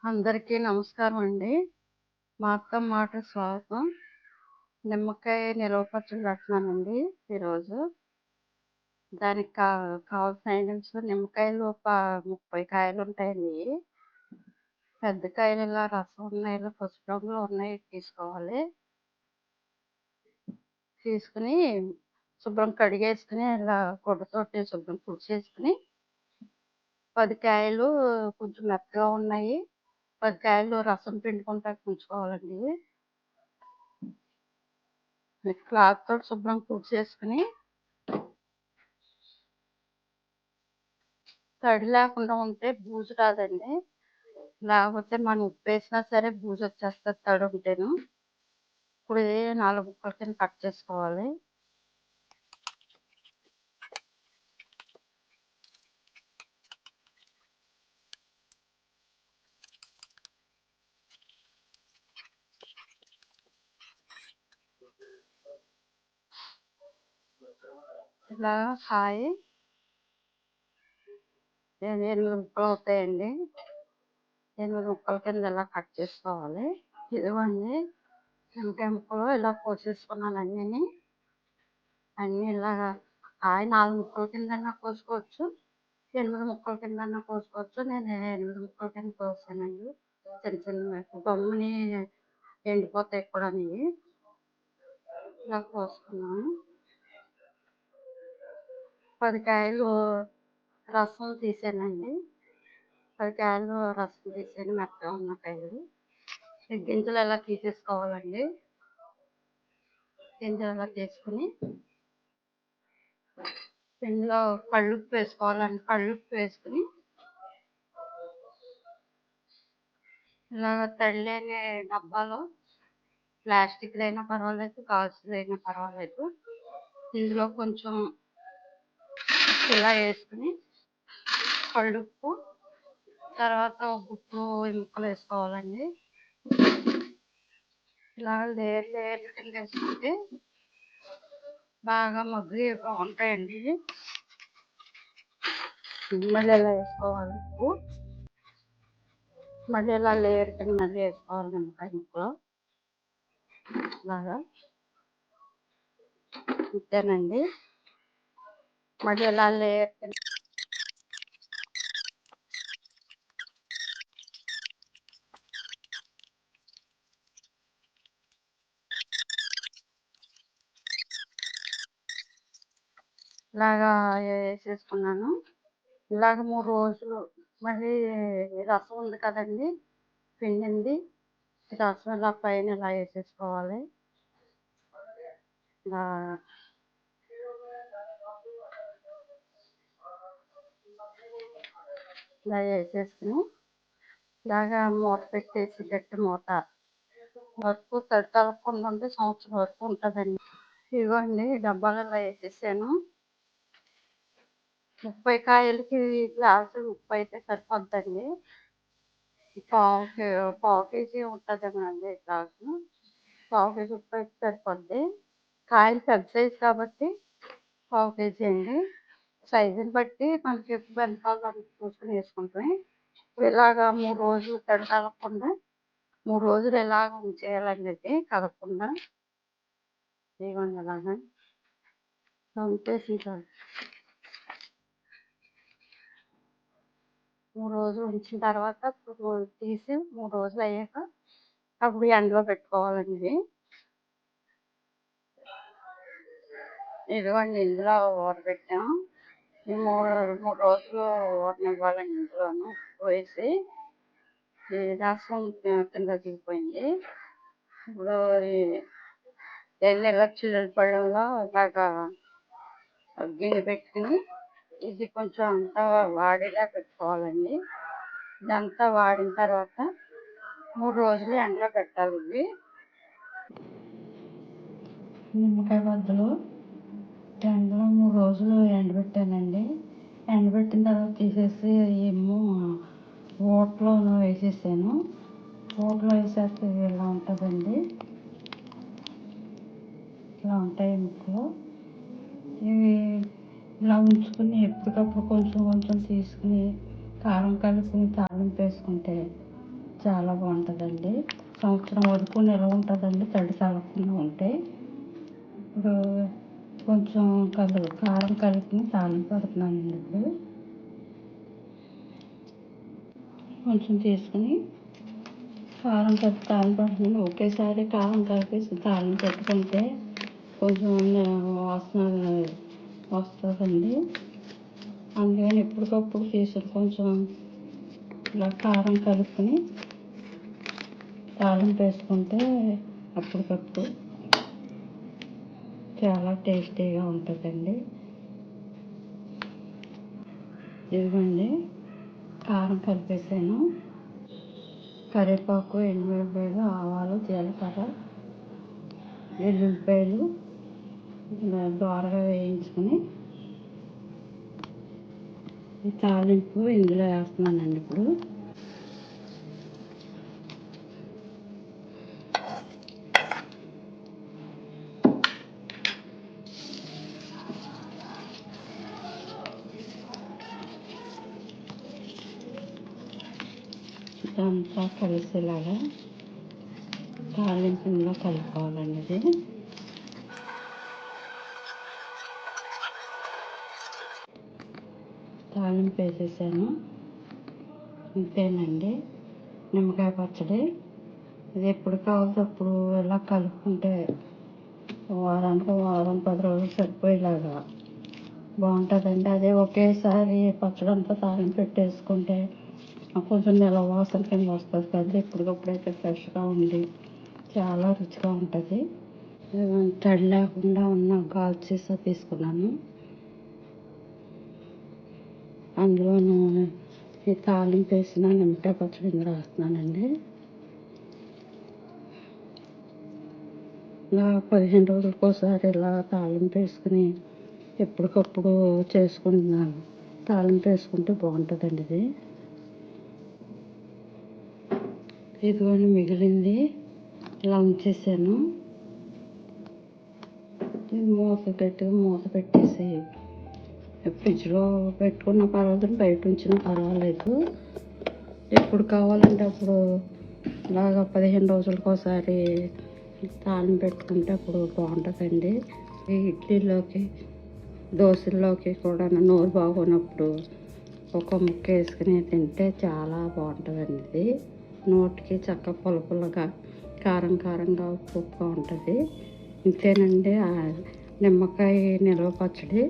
అందరికీ నమస్కారం అండి. మా అత్త మాటకు స్వాగతం. నిమ్మకాయ నిల్వ పచ్చడి పెడుతున్నానండి ఈరోజు. దానికి కావాల్సిన ఐటమ్స్ నిమ్మకాయలు 30 కాయలు ఉంటాయండి. పెద్ద కాయలు ఇలా రసం ఉన్నాయి, ఇలా పసుపు రంగులో ఉన్నాయి తీసుకోవాలి. తీసుకుని శుభ్రం కడిగేసుకుని ఇలా గుడ్డతోటి శుభ్రం తుడిచేసుకుని 10 కాయలు కొంచెం మెత్తగా ఉన్నాయి. 10 కాయలు రసం పిండుకుంటాకి ఉంచుకోవాలండి. క్లాత్ తోటి శుభ్రం తుడిచేసుకుని తడి లేకుండా ఉంటే బూజు రాదండి. లేకపోతే మనం ఉప్పు వేసినా సరే బూజు వచ్చేస్తుంది తడి ఉంటేను. ఇప్పుడు 4 ముక్కల కింద కట్ చేసుకోవాలి. ఇలా 8 ముక్కలు అవుతాయండి. 8 ముక్కల కింద ఇలా కట్ చేసుకోవాలి. ఇదిగోండి నిమ్మకాయ ముక్కలు ఇలా కోసేసుకున్నాను అన్నీ ఇలాగా 4 ముక్కల కింద కోసుకోవచ్చు, 8 ముక్కల కింద కోసుకోవచ్చు. నేను 8 ముక్కల కింద కోసానండి. చిన్న చిన్న గమ్ముని ఎండిపోతాయి కూడా ఇలా కోసుకున్నాను. 10 కాయలు రసం తీసానండి. 10 కాయలు రసం తీసాను, మెత్తగా ఉన్న కాయలు. గింజలు ఎలా తీసేసుకోవాలండి. గింజలు ఎలా తీసుకుని ఇందులో కళ్ళుప్పు వేసుకోవాలండి. కళ్ళుప్పు వేసుకుని ఇలాగ తడి లేని డబ్బాలో ప్లాస్టిక్ అయినా పర్వాలేదు, గాజుదైనా పర్వాలేదు, ఇందులో కొంచెం ఇలా వేసుకుని కళ్ళుప్పు, తర్వాత ఉప్పు ముక్కలు వేసుకోవాలండి. ఇలా లేయర్ కింద వేసుకుంటే బాగా మగ్గి బాగుంటాయండి. మళ్ళీ ఇలా వేసుకోవాలి ఉప్పు, మళ్ళీ ఇలా లేయర్ కింద మళ్ళీ వేసుకోవాలి నిమ్మకాయ ముక్కలు. ఇలాగా ఇంతేనండి. మళ్ళీ ఇలా లేయర్ కింద ఇలాగా వేసేసుకున్నాను. ఇలాగ 3 రోజులు మళ్ళీ రసం ఉంది కదండి పిండింది, రసం ఇలా పైన ఇలా వేసేసుకోవాలి. ఇలా ఇలా వేసేసుకుని ఇలాగా మూత పెట్టేసి గట్టి మూత వరకు తడి తలగకుండా ఉంటే సంవత్సరం వరకు ఉంటుందండి. ఇదిగోండి డబ్బాలు ఇలా వేసేసాను. 30 కాయలకి గ్లాసు ఉప్పు అయితే సరిపోద్దండి. పావు కేజీ ఉంటుందేమోనండి గ్లాసు. పావు కేజీ ఉప్పు అయితే సరిపోద్ది. కాయలు పెద్ద సైజు కాబట్టి పావు కేజీ అండి. సైజుని బట్టి మనకి ఎక్కువ ఎంత కావాలో చూసుకుని వేసుకుంటాం. ఇలాగా 3 రోజులు తడి తగలకుండా 3 రోజులు ఇలాగ ఉంచేయాలండి, అది కదలకుండా. ఇదిగోండి అలాగా ఉంచేసి 3 రోజులు ఉంచిన తర్వాత తీసి 3 రోజులు అయ్యాక అప్పుడు ఎండలో పెట్టుకోవాలండి. ఇదిగోండి ఇందులో ఊరబెట్టాము. ఈ 3 రోజులు ఊరనివ్వాలండి. ఇందులోనూ ఉప్పు వేసి ఈ రసం కింద దిగిపోయింది. ఇప్పుడు ఇలా చిల్లుల పళ్ళంలో ఇలాగా గిన్నె పెట్టుకుని ఇది కొంచెం అంతా వాడేలా పెట్టుకోవాలండి. ఇదంతా వాడిన తర్వాత 3 రోజులు ఎండలో పెట్టాలి. ఇవి నిమ్మకాయ బద్దలు ఎండలో 3 రోజులు ఎండబెట్టానండి. ఎండబెట్టిన తర్వాత తీసేసి ఏమో ఓట్లో వేసేసాను. ఓట్లో వేసేస్తే ఇలా ఉంటుందండి. ఇలా ఉంటాయి ముక్కలు. ఇవి ఇలా ఉంచుకుని ఎప్పటికప్పుడు కొంచెం కొంచెం తీసుకుని కారం కలుపుకుని తాళింపు వేసుకుంటే చాలా బాగుంటుందండి. సంవత్సరం వరకు నిల్వ ఉంటుందండి తడి తగలకుండా ఉంటే. ఇప్పుడు కొంచెం కారం కలిపి తాలింపు పెడుతున్నానండి. ఇప్పుడు కొంచెం తీసుకుని కారం కలిపి తాలింపు పెడుతున్నాను. ఒకేసారి కారం కలిపి తాలింపు పెట్టుకుంటే కొంచెం వాసన వస్తుందండి. అందుకని ఎప్పటికప్పుడు తీసుకుని కొంచెం ఇలా కారం కలుపుకొని తాలింపు వేసుకుంటే అప్పటికప్పుడు చాలా టేస్టీగా ఉంటుందండి. ఇదిగోండి కారం కలిపేసాను. కరివేపాకు, ఎండుమిరపకాయలు, ఆవాలు, జీలకర్ర, వెల్లుల్లిపాయలు దోరగా వేయించుకొని ఈ తాలింపు ఇందులో వేస్తున్నానండి. ఇప్పుడు ఇదంతా కలిసేలాగా తాలింపు ఇందులో కలుపుకోవాలండి. ఇది తాలింపు వేసేసాను. ఇంతేనండి నిమ్మకాయ పచ్చడి. ఇది ఎప్పుడు కావాల్సి అప్పుడు ఇలా కలుపుకుంటే వారానికి వారం 10 రోజులు సరిపోయేలాగా బాగుంటుందండి. అదే ఒకేసారి పచ్చడి అంతా తాలింపు పెట్టేసుకుంటే కొంచెం నిల్వ వాసన కింద వస్తుంది కదా. ఎప్పటికప్పుడైతే ఫ్రెష్గా ఉండి చాలా రుచిగా ఉంటుంది. తడి లేకుండా ఉన్న గాజు సీసా తీసుకున్నాను. అందులోనూ ఈ తాలింపు వేసిన నిమ్మకాయ పచ్చడి ఇందులో వేస్తున్నానండి. ఇలా 15 రోజులకు ఒకసారి ఇలా తాలింపు వేసుకుని ఎప్పటికప్పుడు చేసుకుంటున్నాను. తాలింపు వేసుకుంటే బాగుంటుందండి. ఇదిగోని మిగిలింది ఇలా ఉంచేసాను. మూత పెట్టేసి ఫ్రిడ్జ్లో పెట్టుకున్న పర్వాలేదు, బయట ఉంచిన పర్వాలేదు. ఎప్పుడు కావాలంటే అప్పుడు ఇలాగా 15 రోజులకు ఒకసారి తాలింపు పెట్టుకుంటే అప్పుడు బాగుంటుందండి. ఇడ్లీలోకి, దోశల్లోకి కూడా నోరు బాగోనప్పుడు ఒక ముక్క వేసుకుని తింటే చాలా బాగుంటుందండి. ఇది నోటికి చక్క పుల్లగా, కారంగా, ఉప్పుగా ఉంటుంది. ఇంతేనండి నిమ్మకాయ నిల్వ పచ్చడి.